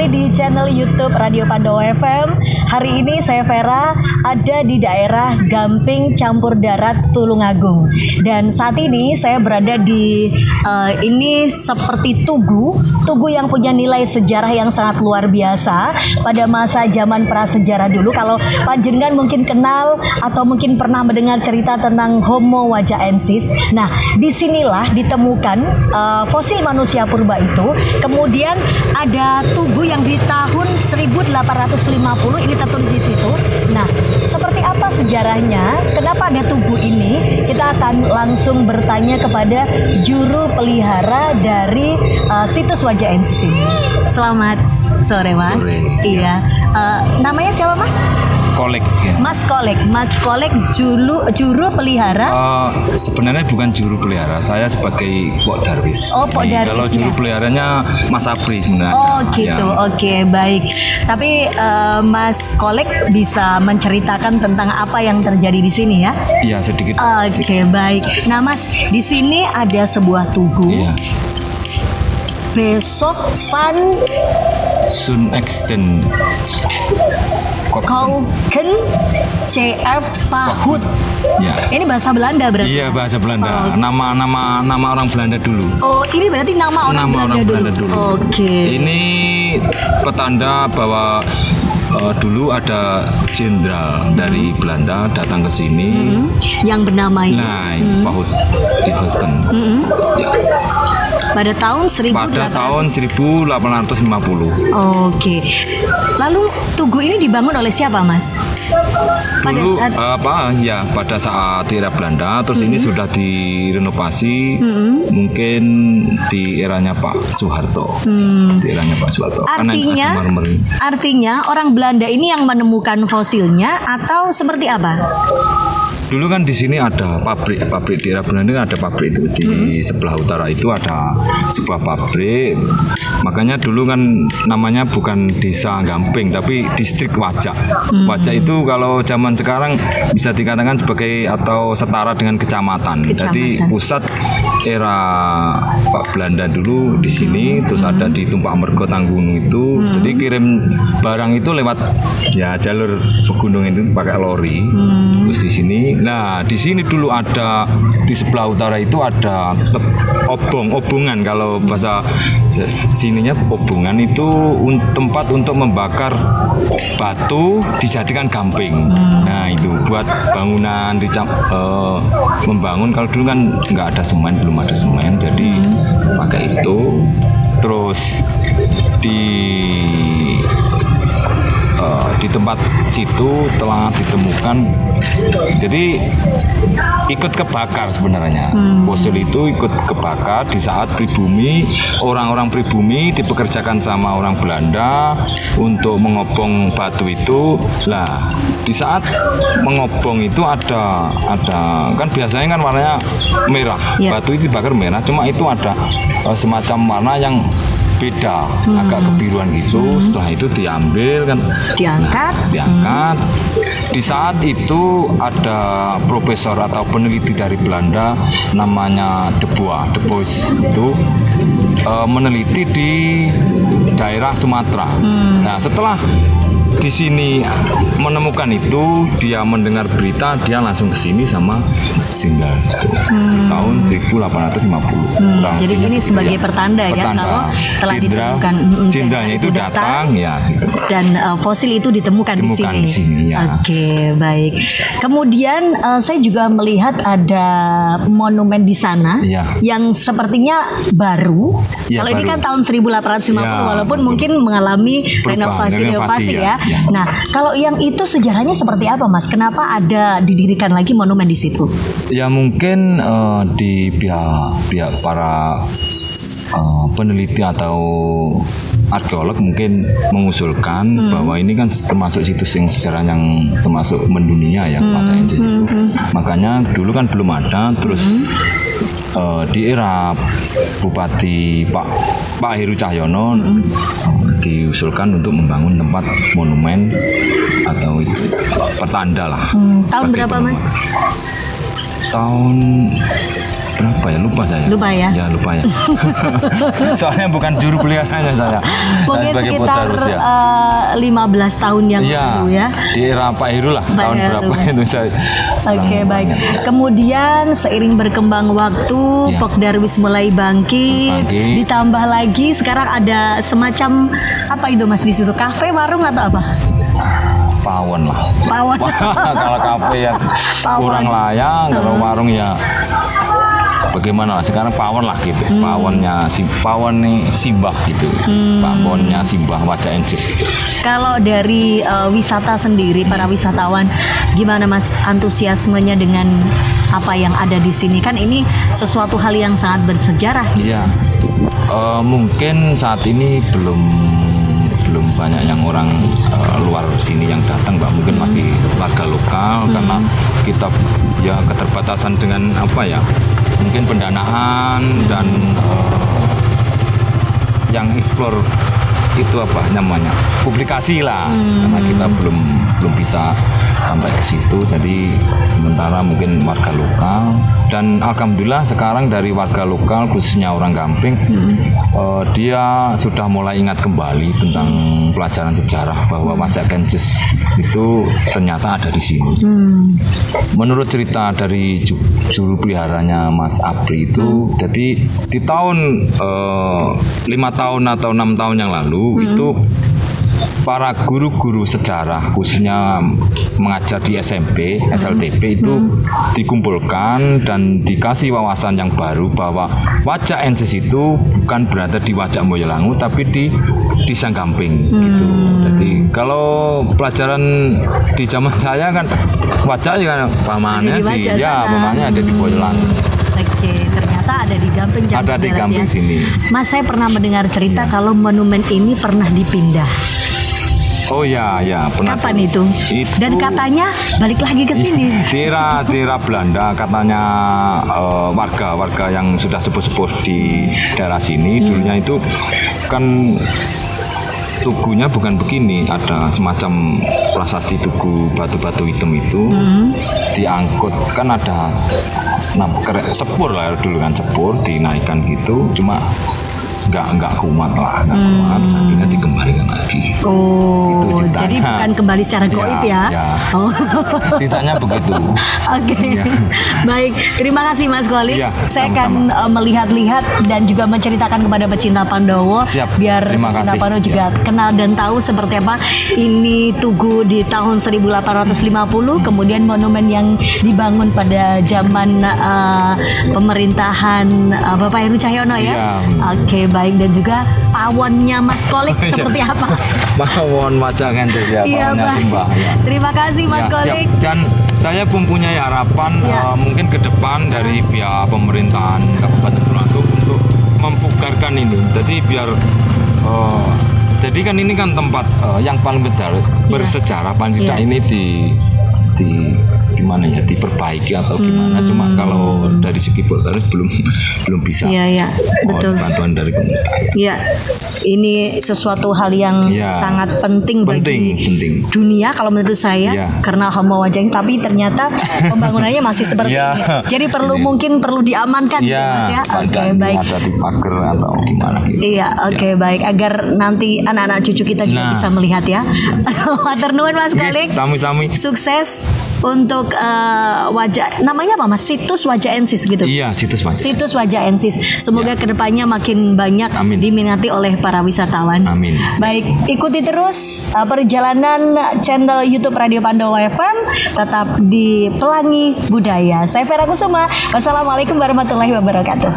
kembali di channel YouTube Radio Pandawa FM. Hari ini saya Vera ada di daerah Gamping Campur Darat Tulungagung. Dan saat ini saya berada di ini seperti tugu yang punya nilai sejarah yang sangat luar biasa pada masa zaman prasejarah dulu. Kalau panjenengan mungkin kenal atau mungkin pernah mendengar cerita tentang Homo wajaensis. Nah, disinilah ditemukan fosil manusia purba itu. Kemudian ada tugu yang di tahun 1850 ini tertulis di situ. Nah, seperti apa sejarahnya? Kenapa ada tugu ini? Kita akan langsung bertanya kepada juru pelihara dari situs wajaensis ini. Selamat sore, Mas. Sore. Iya. Namanya siapa, Mas? Kolek ya. Mas Kolek juru pelihara. Sebenarnya bukan juru pelihara, saya sebagai Pok Darwis. Oh, Pok Darwis. Kalau juru peliharanya Mas Apri sebenarnya. Oh gitu, ya. Oke, baik. Tapi Mas Kolek bisa menceritakan tentang apa yang terjadi di sini ya? Iya, sedikit. Oke, baik. Nah, Mas, di sini ada sebuah tugu. Iya. Besok Van Sun Exten Kauken CF Pahut. Ya. Ini bahasa Belanda berarti? Iya, bahasa Belanda. Oh. Nama orang Belanda dulu. Oh, ini berarti nama orang Belanda dulu. Oke. Ini petanda bahwa dulu ada jenderal dari Belanda datang ke sini. Yang bernama ini. Nah, Pahut di Houston. Ya. Pada tahun 1850. Oke. Lalu tugu ini dibangun oleh siapa, Mas? Dulu pada saat era Belanda, terus ini sudah direnovasi, mungkin di eranya Pak Soeharto. Di eranya Pak Soeharto. Artinya orang Belanda ini yang menemukan fosilnya atau seperti apa? Dulu kan di sini ada pabrik di era Belanda, ada pabrik itu di sebelah utara itu ada sebuah pabrik. Makanya dulu kan namanya bukan Desa Gamping tapi Distrik Wajak. Wajak itu kalau zaman sekarang bisa dikatakan sebagai atau setara dengan kecamatan. Jadi pusat era Pak Belanda dulu di sini, terus ada di Tumpak Mergo Tanggungan itu. Jadi kirim barang itu lewat ya jalur pegunungan itu pakai lori. Terus di sini. Nah, di sini dulu ada di sebelah utara itu ada obongan kalau bahasa sininya obongan itu tempat untuk membakar batu dijadikan gamping. Nah, itu buat bangunan membangun. Kalau dulu kan nggak ada semen, belum ada semen, jadi pakai itu. Terus di tempat situ telah ditemukan, jadi ikut kebakar sebenarnya. Fosil itu ikut kebakar di saat pribumi, orang-orang pribumi dipekerjakan sama orang Belanda untuk mengobong batu itu. Lah, di saat mengobong itu ada kan biasanya kan warnanya merah, batu itu dibakar merah, cuma itu ada semacam warna yang beda, agak kebiruan gitu. Setelah itu diambil kan, diangkat. Di saat itu ada profesor atau peneliti dari Belanda namanya De Bois itu meneliti di daerah Sumatera. Nah, setelah di sini menemukan itu, dia mendengar berita, dia langsung ke sini sama singgah tahun 1850. Jadi ini sebagai pertanda ya kalau telah ditemukan jenderalnya itu datang ya gitu. Dan fosil itu ditemukan di sini. Ya. Oke, baik. Kemudian saya juga melihat ada monumen di sana yang sepertinya baru. Ya, kalau ini kan tahun 1850 walaupun mungkin mengalami renovasi ya. Nah, kalau yang itu sejarahnya seperti apa, Mas? Kenapa ada didirikan lagi monumen di situ? Ya mungkin di pihak para peneliti atau arkeolog mungkin mengusulkan bahwa ini kan termasuk situs yang sejarah yang termasuk mendunia ya, Wajaensis itu. Makanya dulu kan belum ada, terus di era Bupati Pak Heru Cahyono diusulkan untuk membangun tempat monumen atau itu pertanda lah. Tahun berapa, Mas? Tahun berapa ya? Lupa saya. Lupa ya? Ya lupa ya. Soalnya bukan juru peliharanya saya. Mungkin Sebagai sekitar pewaris ya. 15 tahun yang lalu ya. Di era Pak Heru lah. Pak Tahun Heru. berapa itu saya. Oke, kurang baik. ingat. Kemudian seiring berkembang waktu, Ya. Pok Darwis mulai bangkit. Bangkit. Ditambah lagi sekarang ada semacam apa itu Mas di situ? Kafe, warung atau apa? Pawon lah. Pawon. Kalau kafe ya Pawon. kurang layak, kalau warung ya bagaimana lah. Sekarang pawon lah gitu. Pawon nih Simbah gitu. Pawonnya Simbah Wajah Ensis gitu. Kalau dari wisata sendiri, para wisatawan, gimana Mas antusiasmenya dengan apa yang ada di sini? Kan ini sesuatu hal yang sangat bersejarah. Iya. Mungkin saat ini belum banyak yang orang luar sini yang datang, Mbak. Mungkin masih warga lokal karena kita ya keterbatasan dengan apa ya? Mungkin pendanaan dan yang explore itu apa namanya? Publikasi lah. Karena kita belum bisa sampai ke situ. Jadi sementara mungkin warga lokal, dan alhamdulillah sekarang dari warga lokal khususnya orang Gamping dia sudah mulai ingat kembali tentang pelajaran sejarah bahwa Wajah Ensis itu ternyata ada di sini. Menurut cerita dari juru peliharanya Mas Apri itu, jadi di tahun 5 tahun atau 6 tahun yang lalu itu para guru-guru sejarah khususnya mengajar di SMP, SLTP itu dikumpulkan dan dikasih wawasan yang baru bahwa Wajah Ensis itu bukan berada di Wajah Boyolangu tapi di Desa Gamping gitu. Jadi kalau pelajaran di zaman saya kan Wajah ya pamannya Ada di Wajah sana. pamannya ada di Boyolangu. Oke, ternyata ada di Gamping. Ada di Gamping ya. sini. Mas, saya pernah mendengar cerita kalau monumen ini pernah dipindah. Oh ya, pernah. Kapan itu? Dan katanya balik lagi ke sini. Di era Belanda katanya warga yang sudah sepuh-sepuh di daerah sini dulunya itu kan tugunya bukan begini, ada semacam prasasti tugu batu-batu hitam itu diangkut, kan ada sepur lah dulu kan, sepur dinaikkan gitu, cuma nggak kuat lah, nggak kuat, akhirnya dikembalikan lagi. Oh, Itu ceritanya. jadi bukan kembali secara goib ya? Oh. Ditanya begitu. Oke, Ya. Baik. Terima kasih Mas Kolik. Iya, Saya sama-sama. akan melihat-lihat dan juga menceritakan kepada pecinta Pandowo. Siap. Biar Terima pecinta kasih. Pandowo juga kenal dan tahu seperti apa ini tugu di tahun 1850. Kemudian monumen yang dibangun pada zaman pemerintahan Bapak Heru Cahyono ya. Iya. Oke, baik, dan juga pawonnya Mas Kolik seperti apa? Pawon Wajah Ensis ya, Iya, pawonnya Pak. Simbah ya. Terima kasih Mas Ya, siap. Kolik. Dan saya mempunyai harapan Ya. mungkin ke depan dari pihak pemerintahan Kabupaten Tulungagung untuk mempugarkan ini. Jadi biar jadi kan ini kan tempat yang paling bersejarah paling tidak Ya. ini di gimana ya, diperbaiki atau gimana. Cuma kalau dari segi terus belum bisa. Iya, betul. Bantuan dari pemerintah. Ya, ini sesuatu hal yang Ya. sangat penting bagi Penting. dunia kalau menurut saya, Ya. karena homo wajahnya, tapi ternyata pembangunannya masih seperti Ya. ini. Jadi mungkin perlu diamankan gitu, Mas ya. Oke, baik. Ada di pagar atau gimana gitu. Iya, oke, baik, agar nanti anak-anak cucu kita juga Nah. bisa melihat ya. Matur nuwun Mas Kolik. Sami-sami. Sukses untuk wajah, namanya apa Mas? Situs Wajah Ensis gitu. Iya, situs Wajah. Situs Wajah Ensis. Semoga Ya. kedepannya makin banyak Amin. diminati oleh para wisatawan. Amin. Baik, ikuti terus perjalanan channel YouTube Radio Pandowo FM, tetap di Pelangi Budaya. Saya Vera Kusuma. Wassalamualaikum warahmatullahi wabarakatuh.